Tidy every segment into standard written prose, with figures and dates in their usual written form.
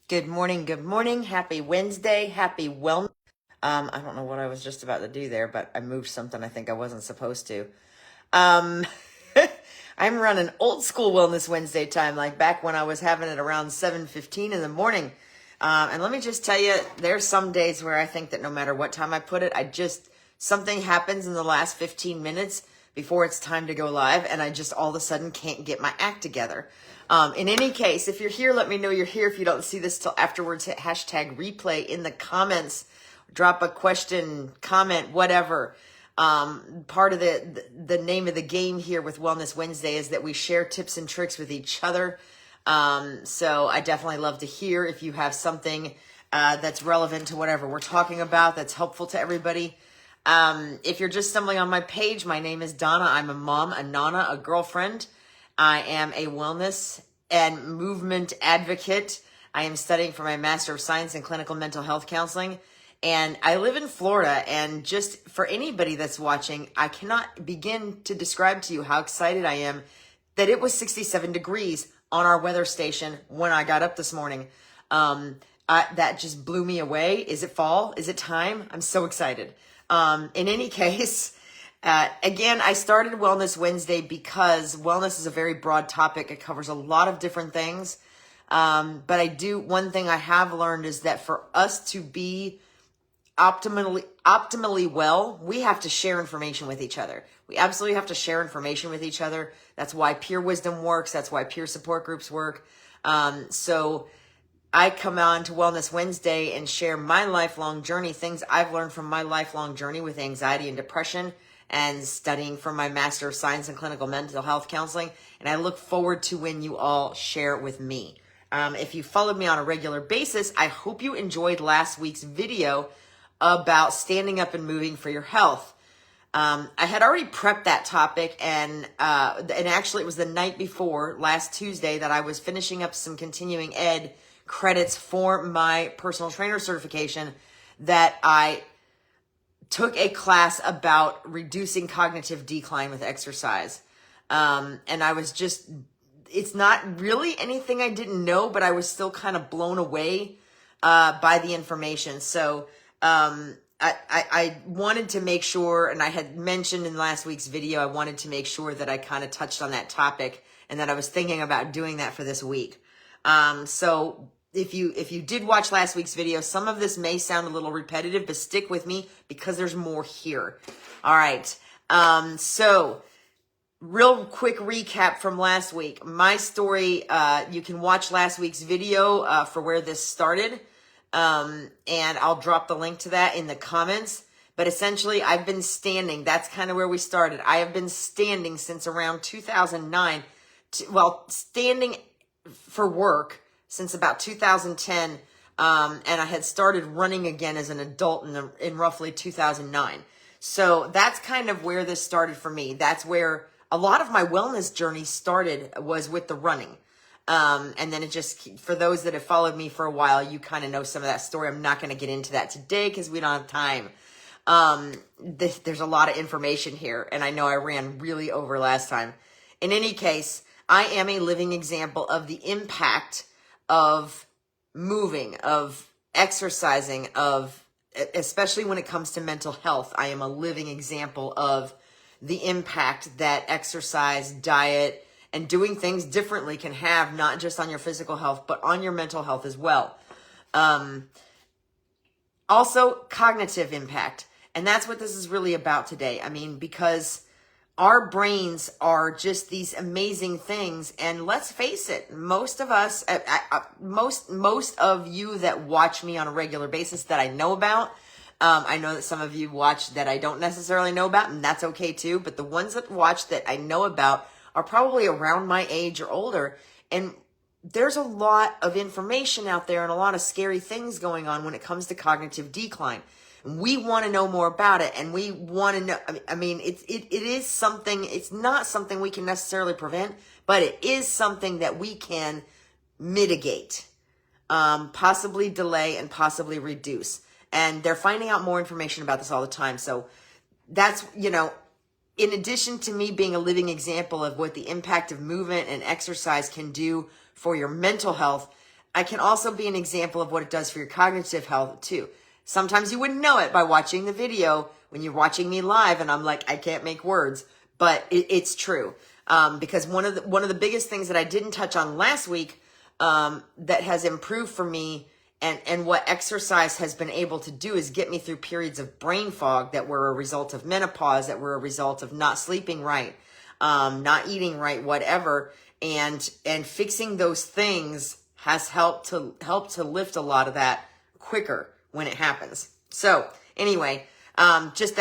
Good morning. Good morning. Happy Wednesday. Happy wellness. I don't know what I was just about to do there, but I moved something I think I wasn't supposed to. Um, I'm running old school Wellness Wednesday time, like back when I was having it around 7:15 in the morning. And let me just tell you, there's some days where I think that no matter what time I put it, something happens in the last 15 minutes before it's time to go live, and I just all of a sudden can't get my act together. In any case, if you're here, let me know you're here. If you don't see this till afterwards, hit hashtag replay in the comments. Drop a question, comment, whatever. Part of the name of the game here with Wellness Wednesday is that we share tips and tricks with each other. So I definitely love to hear if you have something that's relevant to whatever we're talking about, that's helpful to everybody. If you're just stumbling on my page, my name is Donna. I'm a mom, a nana, a girlfriend. I am a wellness and movement advocate. I am studying for my Master of Science in Clinical Mental Health Counseling. And I live in Florida, and just for anybody that's watching, I cannot begin to describe to you how excited I am that it was 67 degrees on our weather station when I got up this morning. That just blew me away. Is it fall? Is it time? I'm so excited. In any case, again, I started Wellness Wednesday because wellness is a very broad topic. It covers a lot of different things. One thing I have learned is that for us to be optimally well, we have to share information with each other. We absolutely have to share information with each other. That's why peer wisdom works. That's why peer support groups work. So I come on to Wellness Wednesday and share my lifelong journey, things I've learned from my lifelong journey with anxiety and depression and studying for my Master of Science in Clinical Mental Health Counseling. And I look forward to when you all share with me. If you followed me on a regular basis, I hope you enjoyed last week's video about standing up and moving for your health. I had already prepped that topic, and actually it was the night before, last Tuesday, that I was finishing up some continuing ed credits for my personal trainer certification, that I took a class about reducing cognitive decline with exercise. And I was just, it's not really anything I didn't know, but I was still kind of blown away by the information. So I wanted to make sure, and I had mentioned in last week's video, I wanted to make sure that I kind of touched on that topic and that I was thinking about doing that for this week. So if you did watch last week's video, some of this may sound a little repetitive, but stick with me because there's more here. All right. So real quick recap from last week. My story, you can watch last week's video for where this started. And I'll drop the link to that in the comments. But essentially, I've been standing. That's kind of where we started. I have been standing since around 2009. Standing for work since about 2010. And I had started running again as an adult in roughly 2009. So that's kind of where this started for me. That's where a lot of my wellness journey started, was with the running. And then it just, for those that have followed me for a while, you kind of know some of that story. I'm not going to get into that today because we don't have time. There's a lot of information here, and I know I ran really over last time. In any case, I am a living example of the impact of moving, of exercising, especially when it comes to mental health. I am a living example of the impact that exercise, diet, and doing things differently can have, not just on your physical health, but on your mental health as well. Also, cognitive impact. And that's what this is really about today. I mean, because our brains are just these amazing things. And let's face it, most of us, most of you that watch me on a regular basis that I know about, I know that some of you watch that I don't necessarily know about, and that's okay too. But the ones that watch that I know about are probably around my age or older. And there's a lot of information out there and a lot of scary things going on when it comes to cognitive decline. We want to know more about it, and we want to know, I mean, it is something, it's not something we can necessarily prevent, but it is something that we can mitigate, possibly delay, and possibly reduce. And they're finding out more information about this all the time. So that's, in addition to me being a living example of what the impact of movement and exercise can do for your mental health, I can also be an example of what it does for your cognitive health too. Sometimes you wouldn't know it by watching the video when you're watching me live and I'm like, I can't make words, but it's true. Because one of the biggest things that I didn't touch on last week, that has improved for me and what exercise has been able to do is get me through periods of brain fog that were a result of menopause, that were a result of not sleeping right, not eating right, whatever. And fixing those things has helped to lift a lot of that quicker when it happens. So anyway, just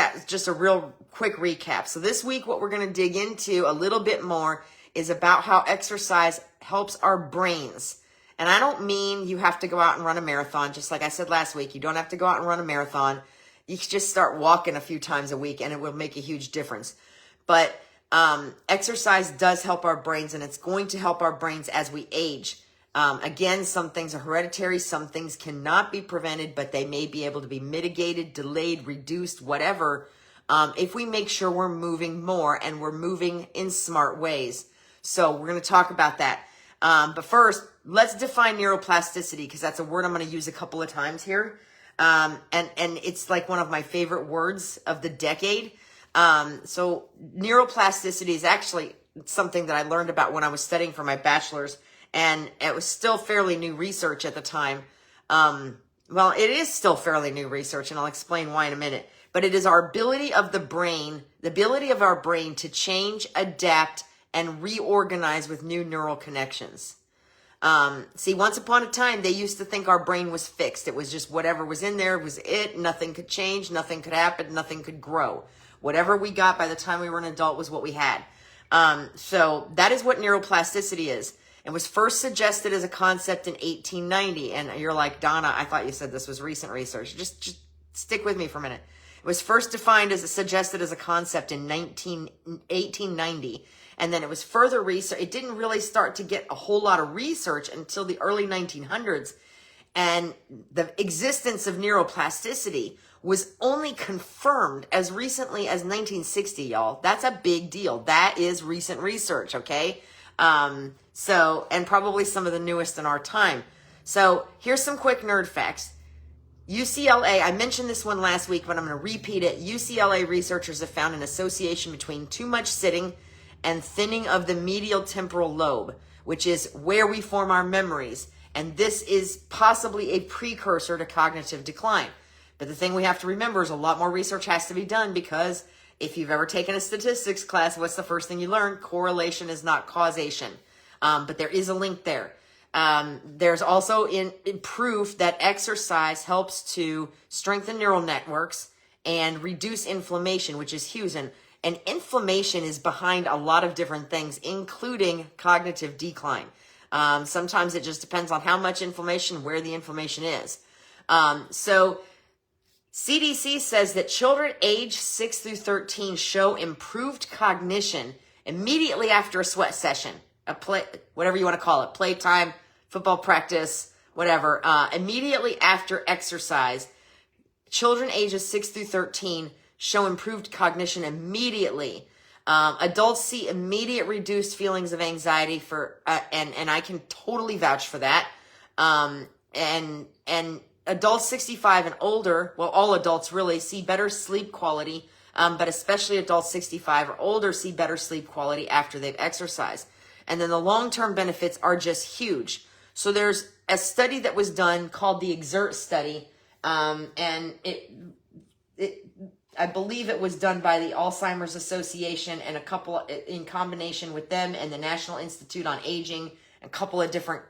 a real quick recap. So this week, what we're going to dig into a little bit more is about how exercise helps our brains. And I don't mean you have to go out and run a marathon. Just like I said last week, you don't have to go out and run a marathon. You can just start walking a few times a week and it will make a huge difference. But exercise does help our brains, and it's going to help our brains as we age. Again, some things are hereditary, some things cannot be prevented, but they may be able to be mitigated, delayed, reduced, whatever, if we make sure we're moving more and we're moving in smart ways. So we're going to talk about that. But first, let's define neuroplasticity, because that's a word I'm going to use a couple of times here. And it's like one of my favorite words of the decade. So neuroplasticity is actually something that I learned about when I was studying for my bachelor's, and it was still fairly new research at the time. Well, it is still fairly new research, and I'll explain why in a minute. But it is our ability of the ability of our brain to change, adapt, and reorganize with new neural connections. See, once upon a time, they used to think our brain was fixed. It was just whatever was in there was it. Nothing could change, nothing could happen, nothing could grow. Whatever we got by the time we were an adult was what we had. So that is what neuroplasticity is. It was first suggested as a concept in 1890. And you're like, Donna, I thought you said this was recent research. Just stick with me for a minute. It was first defined suggested as a concept in 1890. And then it was further research. It didn't really start to get a whole lot of research until the early 1900s. And the existence of neuroplasticity was only confirmed as recently as 1960, y'all. That's a big deal. That is recent research, okay? And probably some of the newest in our time. So here's some quick nerd facts. UCLA, I mentioned this one last week, but I'm going to repeat it. UCLA researchers have found an association between too much sitting and thinning of the medial temporal lobe, which is where we form our memories. And this is possibly a precursor to cognitive decline. But the thing we have to remember is a lot more research has to be done, because if you've ever taken a statistics class, what's the first thing you learn? Correlation is not causation. But there is a link there. There's also in proof that exercise helps to strengthen neural networks and reduce inflammation, which is huge. And inflammation is behind a lot of different things, including cognitive decline. Sometimes it just depends on how much inflammation, where the inflammation is. So CDC says that children age 6 through 13 show improved cognition immediately after a sweat session, whatever you want to call it, playtime, football practice, whatever. Immediately after exercise, children ages 6 through 13 show improved cognition immediately. Adults see immediate reduced feelings of anxiety and I can totally vouch for that. And adults 65 and older, well, all adults really see better sleep quality, but especially adults 65 or older see better sleep quality after they've exercised. And then the long-term benefits are just huge. So there's a study that was done called the Exert study, and I believe it was done by the Alzheimer's Association and in combination with them and the National Institute on Aging, a couple of different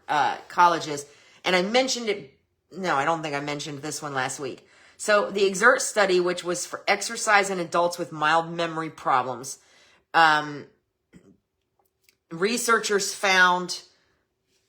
colleges. And I mentioned it. No, I don't think I mentioned this one last week. So the Exert study, which was for exercise in adults with mild memory problems, researchers found,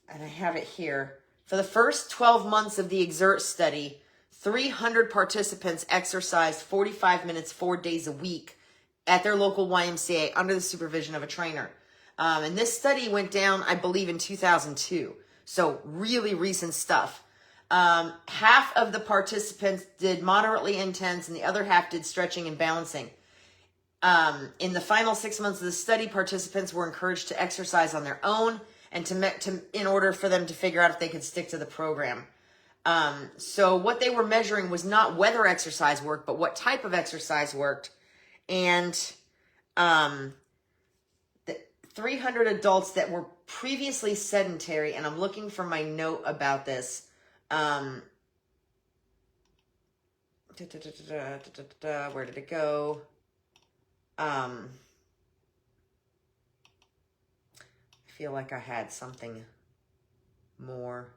and I have it here, for the first 12 months of the Exert study, 300 participants exercised 45 minutes, 4 days a week at their local YMCA under the supervision of a trainer. And this study went down, I believe, in 2002. So really recent stuff. Half of the participants did moderately intense and the other half did stretching and balancing. In the final 6 months of the study, participants were encouraged to exercise on their own, and in order for them to figure out if they could stick to the program. So what they were measuring was not whether exercise worked, but what type of exercise worked. And the 300 adults that were previously sedentary, and I'm looking for my note about this. Where did it go? I feel like I had something more.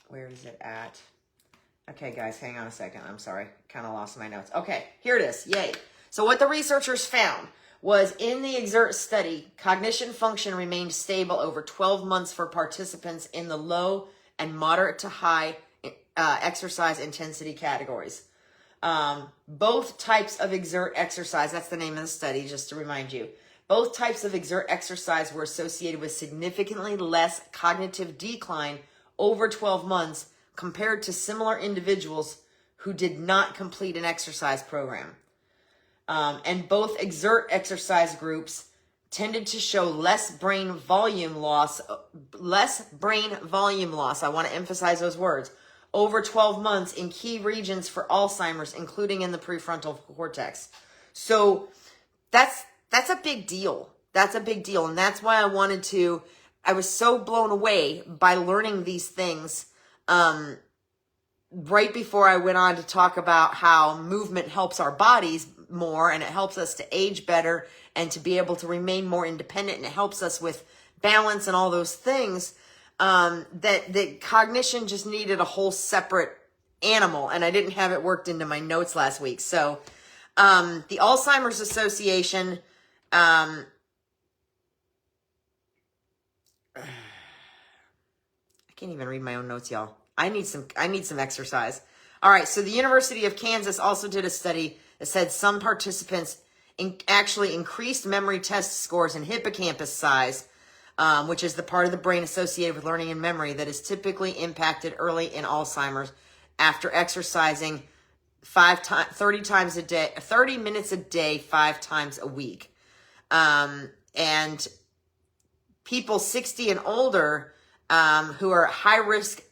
Where is it at? Okay, guys, hang on a second. I'm sorry. Kind of lost my notes. Okay, here it is. Yay. So what the researchers found was in the EXERT study, cognition function remained stable over 12 months for participants in the low and moderate to high exercise intensity categories. Both types of EXERT exercise, that's the name of the study, just to remind you. Both types of EXERT exercise were associated with significantly less cognitive decline over 12 months compared to similar individuals who did not complete an exercise program. And both EXERT exercise groups tended to show less brain volume loss. I want to emphasize those words. Over 12 months in key regions for Alzheimer's, including in the prefrontal cortex. So that's a big deal. That's a big deal. And that's why I was so blown away by learning these things right before I went on to talk about how movement helps our bodies more, and it helps us to age better and to be able to remain more independent, and it helps us with balance and all those things, that cognition just needed a whole separate animal, and I didn't have it worked into my notes last week. So the Alzheimer's Association I can't even read my own notes, y'all. I need some exercise. All right. So the University of Kansas also did a study that said some participants actually increased memory test scores and hippocampus size, which is the part of the brain associated with learning and memory that is typically impacted early in Alzheimer's after exercising 30 minutes a day, 5 times a week. And people 60 and older, who are high risk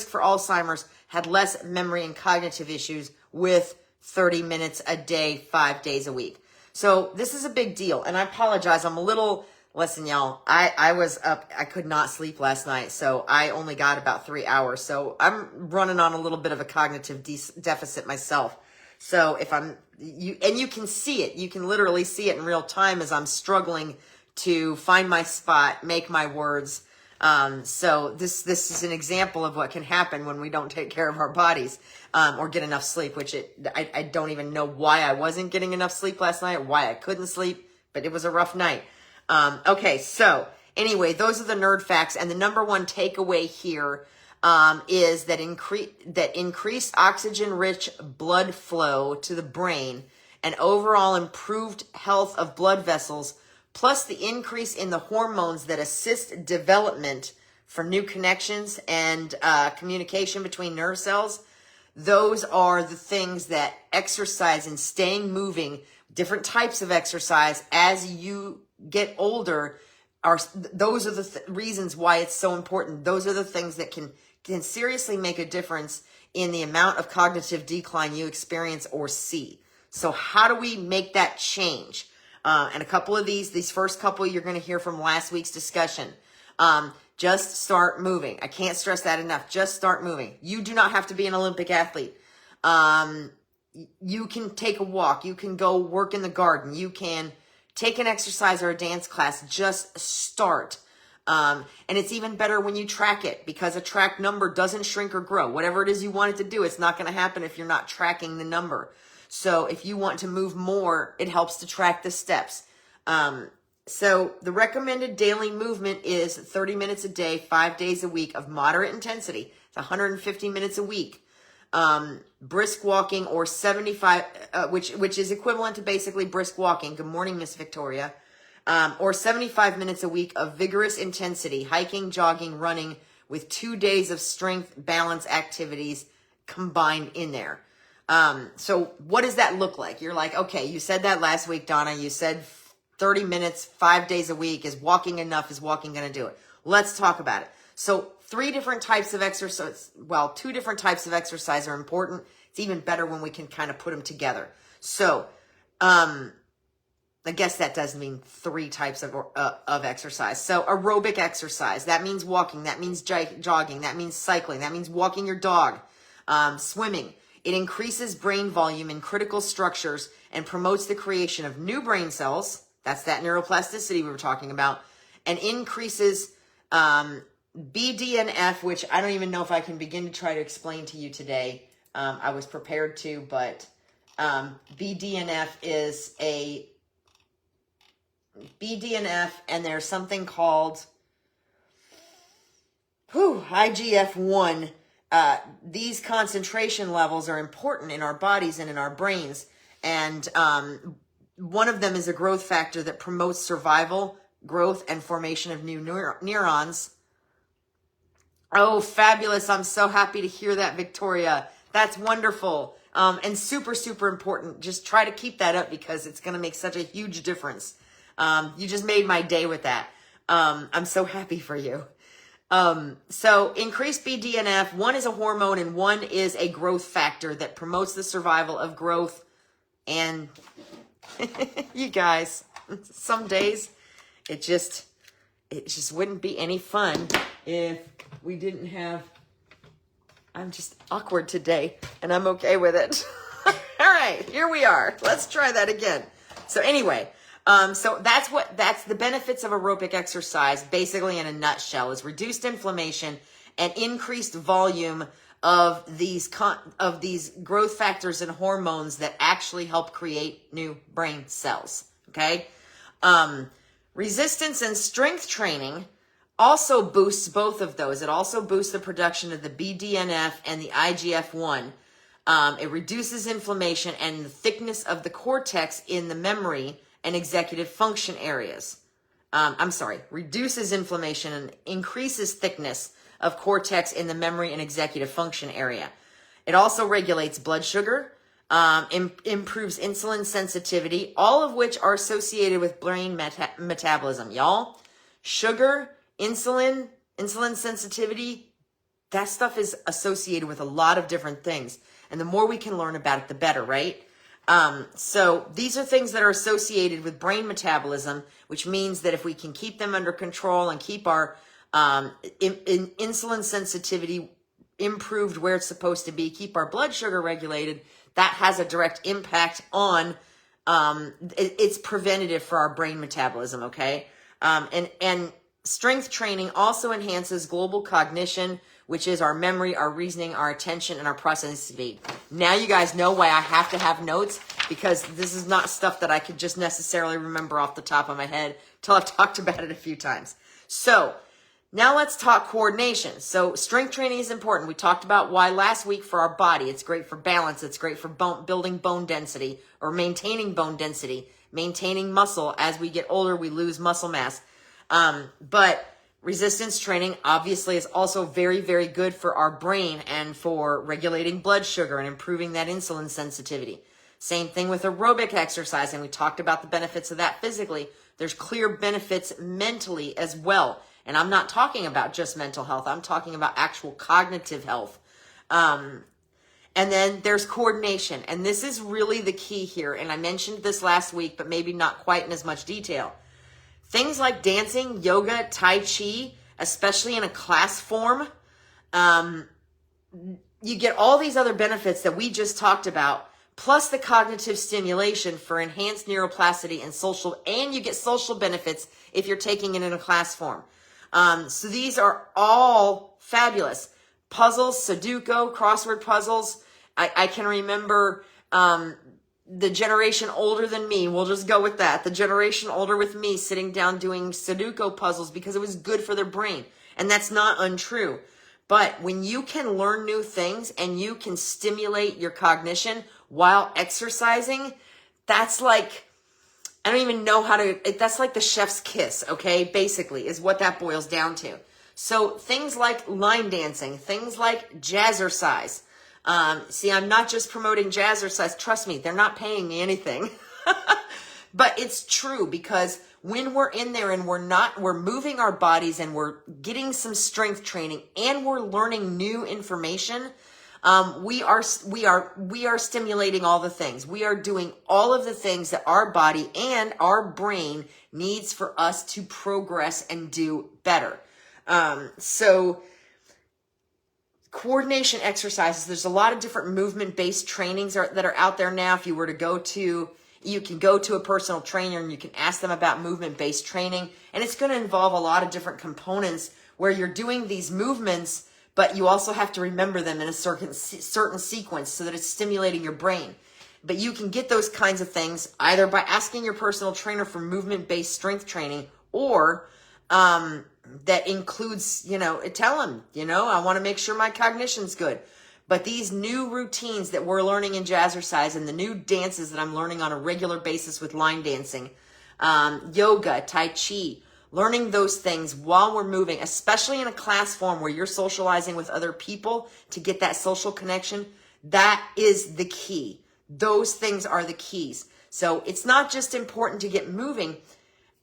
for Alzheimer's, had less memory and cognitive issues with 30 minutes a day, 5 days a week. So this is a big deal. And I apologize. Listen, y'all, I was up. I could not sleep last night. So I only got about 3 hours. So I'm running on a little bit of a cognitive deficit myself. So you can see it. You can literally see it in real time as I'm struggling to find my spot, make my words. So this is an example of what can happen when we don't take care of our bodies, or get enough sleep, which I don't even know why I wasn't getting enough sleep last night, why I couldn't sleep, but it was a rough night. Okay. So anyway, those are the nerd facts. And the number one takeaway here, is that increased oxygen rich blood flow to the brain and overall improved health of blood vessels, plus the increase in the hormones that assist development for new connections and communication between nerve cells. Those are the things that exercise and staying moving, different types of exercise as you get older, those are the reasons why it's so important. Those are the things that can seriously make a difference in the amount of cognitive decline you experience or see. So how do we make that change? And a couple of these first couple you're going to hear from last week's discussion. Just start moving. I can't stress that enough. Just start moving. You do not have to be an Olympic athlete. You can take a walk. You can go work in the garden. You can take an exercise or a dance class. Just start. And it's even better when you track it, because a tracked number doesn't shrink or grow. Whatever it is you want it to do, it's not going to happen if you're not tracking the number. So if you want to move more, it helps to track the steps. So the recommended daily movement is 30 minutes a day, 5 days a week of moderate intensity. It's 150 minutes a week. Brisk walking or 75, which is equivalent to basically brisk walking. Good morning, Miss Victoria. Or 75 minutes a week of vigorous intensity, hiking, jogging, running, with 2 days of strength balance activities combined in there. So what does that look like? You're like, okay, you said that last week, Donna. You said 30 minutes, 5 days a week? Is walking enough? Is walking going to do it? Let's talk about it. So 3 different types of exercise. Well, 2 different types of exercise are important. It's even better when we can kind of put them together. So, I guess that does mean 3 types of exercise. So aerobic exercise, that means walking, that means jogging, that means cycling, that means walking your dog, swimming. It increases brain volume in critical structures and promotes the creation of new brain cells. That's that neuroplasticity we were talking about. And increases BDNF, which I don't even know if I can begin to try to explain to you today. I was prepared to, but BDNF is BDNF, and there's something called IGF-1. These concentration levels are important in our bodies and in our brains. And one of them is a growth factor that promotes survival, growth, and formation of new neurons. Oh, fabulous. I'm so happy to hear that, Victoria. That's wonderful. And super, super important. Just try to keep that up because it's going to make such a huge difference. You just made my day with that. I'm so happy for you. So increased BDNF, 1 is a hormone and 1 is a growth factor that promotes the survival of growth. And you guys, some days it just wouldn't be any fun if we didn't have, I'm just awkward today and I'm okay with it. All right, here we are. Let's try that again. So anyway, so that's the benefits of aerobic exercise, basically in a nutshell, is reduced inflammation and increased volume of these growth factors and hormones that actually help create new brain cells. Okay. Resistance and strength training also boosts both of those. It also boosts the production of the BDNF and the IGF-1. It reduces inflammation and the thickness of the cortex in the memory and executive function areas. Reduces inflammation and increases thickness of cortex in the memory and executive function area. It also regulates blood sugar, improves insulin sensitivity, all of which are associated with brain metabolism. Y'all, sugar, insulin sensitivity, that stuff is associated with a lot of different things. And the more we can learn about it, the better, right? So these are things that are associated with brain metabolism, which means that if we can keep them under control and keep our insulin sensitivity improved where it's supposed to be, keep our blood sugar regulated, that has a direct impact on, it's preventative for our brain metabolism, okay? And strength training also enhances global cognition, which is our memory, our reasoning, our attention, and our processing speed. Now you guys know why I have to have notes, because this is not stuff that I could just necessarily remember off the top of my head till I've talked about it a few times. So now let's talk coordination. So strength training is important. We talked about why last week for our body. It's great for balance. It's great for building bone density or maintaining bone density, maintaining muscle. As we get older, we lose muscle mass. But resistance training obviously is also very, very good for our brain and for regulating blood sugar and improving that insulin sensitivity. Same thing with aerobic exercise, and we talked about the benefits of that physically. There's clear benefits mentally as well. And I'm not talking about just mental health. I'm talking about actual cognitive health. And then there's coordination. And this is really the key here. And I mentioned this last week, but maybe not quite in as much detail. Things like dancing, yoga, Tai Chi, especially in a class form, you get all these other benefits that we just talked about, plus the cognitive stimulation for enhanced neuroplasticity and you get social benefits if you're taking it in a class form. So these are all fabulous. Puzzles, Sudoku, crossword puzzles. I can remember the generation older than me, we'll just go with that. The generation older with me sitting down doing Sudoku puzzles because it was good for their brain. And that's not untrue. But when you can learn new things and you can stimulate your cognition while exercising, that's like, I don't even know that's like the chef's kiss, okay? Basically, is what that boils down to. So things like line dancing, things like jazzercise. See, I'm not just promoting jazzercise. Trust me, they're not paying me anything. But it's true, because when we're in there and we're moving our bodies and we're getting some strength training and we're learning new information, we are stimulating all the things. We are doing all of the things that our body and our brain needs for us to progress and do better. So coordination exercises, there's a lot of different movement-based trainings that are out there now. If you were to you can go to a personal trainer and you can ask them about movement-based training. And it's going to involve a lot of different components where you're doing these movements, but you also have to remember them in a certain sequence so that it's stimulating your brain. But you can get those kinds of things either by asking your personal trainer for movement-based strength training, or that includes, tell them, I want to make sure my cognition's good. But these new routines that we're learning in Jazzercise and the new dances that I'm learning on a regular basis with line dancing, yoga, Tai Chi, learning those things while we're moving, especially in a class form where you're socializing with other people to get that social connection, that is the key. Those things are the keys. So it's not just important to get moving.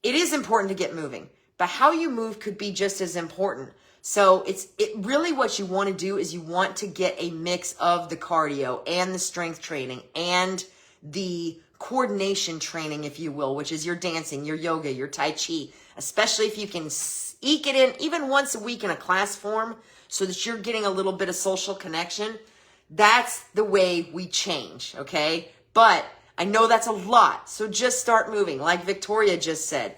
It is important to get moving, but how you move could be just as important. So it really what you want to do is you want to get a mix of the cardio and the strength training and the coordination training, if you will, which is your dancing, your yoga, your Tai Chi, especially if you can eke it in even once a week in a class form so that you're getting a little bit of social connection. That's the way we change, okay? But I know that's a lot, so just start moving. Like Victoria just said,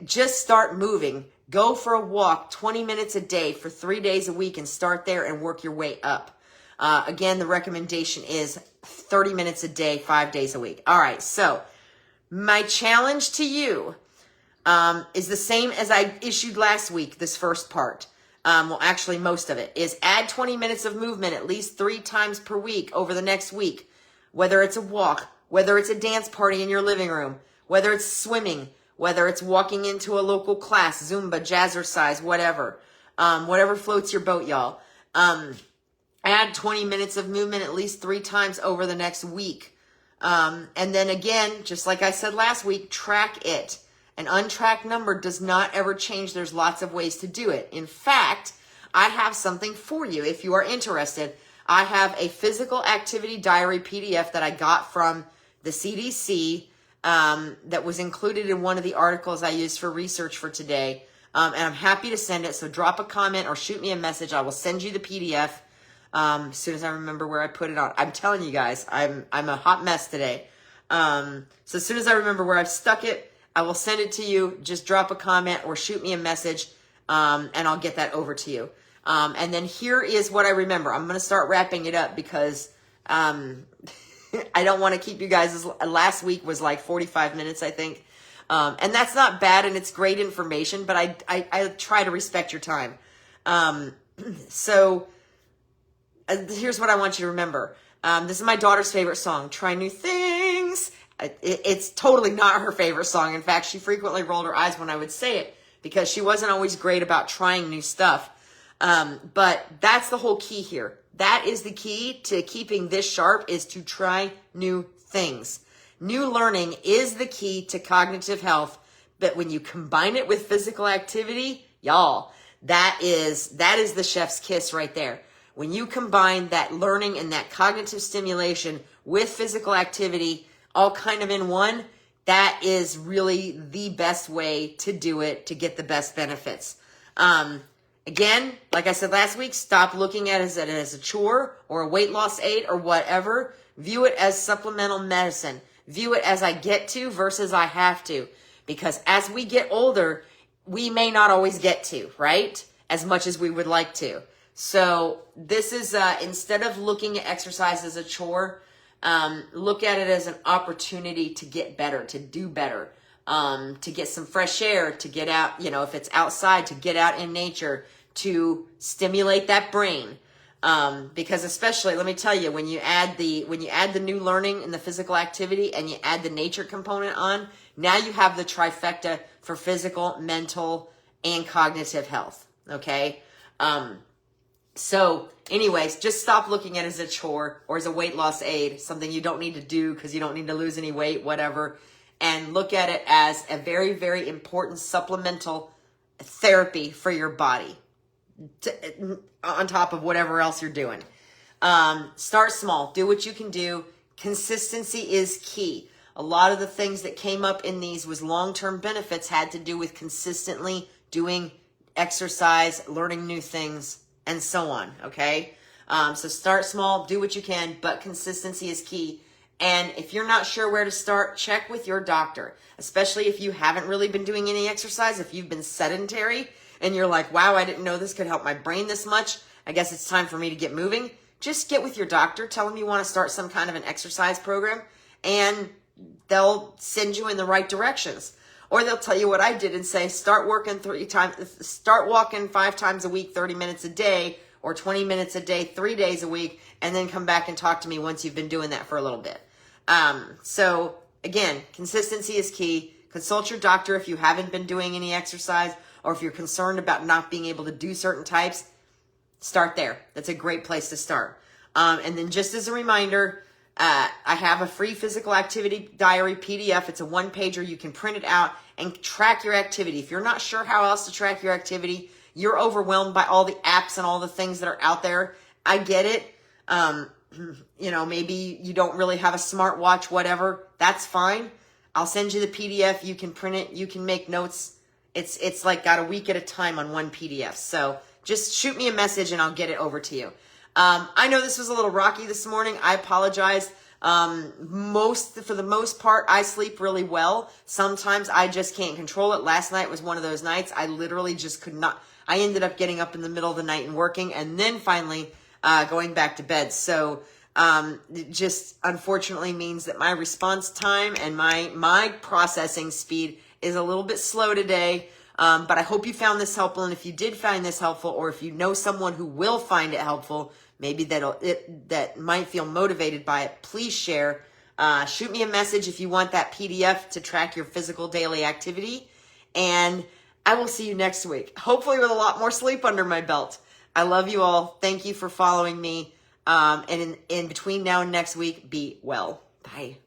just start moving. Go for a walk 20 minutes a day for 3 days a week and start there and work your way up. Again, the recommendation is 30 minutes a day, 5 days a week. All right, so my challenge to you is the same as I issued last week, this first part. Well, actually, most of it is add 20 minutes of movement at least 3 times per week over the next week, whether it's a walk, whether it's a dance party in your living room, whether it's swimming, whether it's walking into a local class, Zumba, Jazzercise, whatever. Whatever floats your boat, y'all. Add 20 minutes of movement at least 3 times over the next week. And then again, just like I said last week, track it. An untracked number does not ever change. There's lots of ways to do it. In fact, I have something for you if you are interested. I have a physical activity diary PDF that I got from the CDC, that was included in one of the articles I used for research for today. And I'm happy to send it. So drop a comment or shoot me a message. I will send you the PDF as soon as I remember where I put it on. I'm telling you guys, I'm a hot mess today. So as soon as I remember where I've stuck it, I will send it to you. Just drop a comment or shoot me a message, and I'll get that over to you. And then here is what I remember. I'm going to start wrapping it up because I don't want to keep you guys. Last week was like 45 minutes, I think. And that's not bad, and it's great information, but I try to respect your time. So here's what I want you to remember. This is my daughter's favorite song, Try New Things. It's totally not her favorite song. In fact, she frequently rolled her eyes when I would say it because she wasn't always great about trying new stuff. But that's the whole key here. That is the key to keeping this sharp, is to try new things. New learning is the key to cognitive health. But when you combine it with physical activity, y'all, that is the chef's kiss right there. When you combine that learning and that cognitive stimulation with physical activity, all kind of in one, that is really the best way to do it to get the best benefits. Again, like I said last week, stop looking at it as a chore or a weight loss aid or whatever. View it as supplemental medicine. View it as I get to versus I have to. Because as we get older, we may not always get to, right? As much as we would like to. So this is, instead of looking at exercise as a chore, look at it as an opportunity to get better, to do better, to get some fresh air, to get out, if it's outside, to get out in nature, to stimulate that brain. Because especially, let me tell you, when you add the new learning and the physical activity and you add the nature component on, now you have the trifecta for physical, mental, and cognitive health. Okay. So anyways, just stop looking at it as a chore or as a weight loss aid, something you don't need to do because you don't need to lose any weight, whatever. and look at it as a very, very important supplemental therapy for your body on top of whatever else you're doing. Start small. Do what you can do. Consistency is key. A lot of the things that came up in these was long-term benefits had to do with consistently doing exercise, learning new things, and so on, okay? So start small, do what you can, but consistency is key. And if you're not sure where to start, check with your doctor, especially if you haven't really been doing any exercise, if you've been sedentary and you're like, wow, I didn't know this could help my brain this much. I guess it's time for me to get moving. Just get with your doctor, tell them you want to start some kind of an exercise program, and they'll send you in the right directions. Or they'll tell you what I did and say, start walking 5 times a week, 30 minutes a day, or 20 minutes a day, 3 days a week, and then come back and talk to me once you've been doing that for a little bit. So again, consistency is key. Consult your doctor if you haven't been doing any exercise, or if you're concerned about not being able to do certain types, start there. That's a great place to start. And then just as a reminder, I have a free physical activity diary PDF. It's a 1-pager. You can print it out and track your activity. If you're not sure how else to track your activity, you're overwhelmed by all the apps and all the things that are out there. I get it. Maybe you don't really have a smartwatch, whatever. That's fine. I'll send you the PDF. You can print it. You can make notes. It's like got a week at a time on one PDF. So just shoot me a message and I'll get it over to you. I know this was a little rocky this morning. I apologize. For the most part, I sleep really well. Sometimes I just can't control it. Last night was one of those nights. I literally just could not. I ended up getting up in the middle of the night and working, and then finally going back to bed. So it just unfortunately means that my response time and my processing speed is a little bit slow today. But I hope you found this helpful. And if you did find this helpful, or if you know someone who will find it helpful, maybe that might feel motivated by it, please share. Shoot me a message if you want that PDF to track your physical daily activity. And I will see you next week, hopefully with a lot more sleep under my belt. I love you all. Thank you for following me. And in between now and next week, be well. Bye.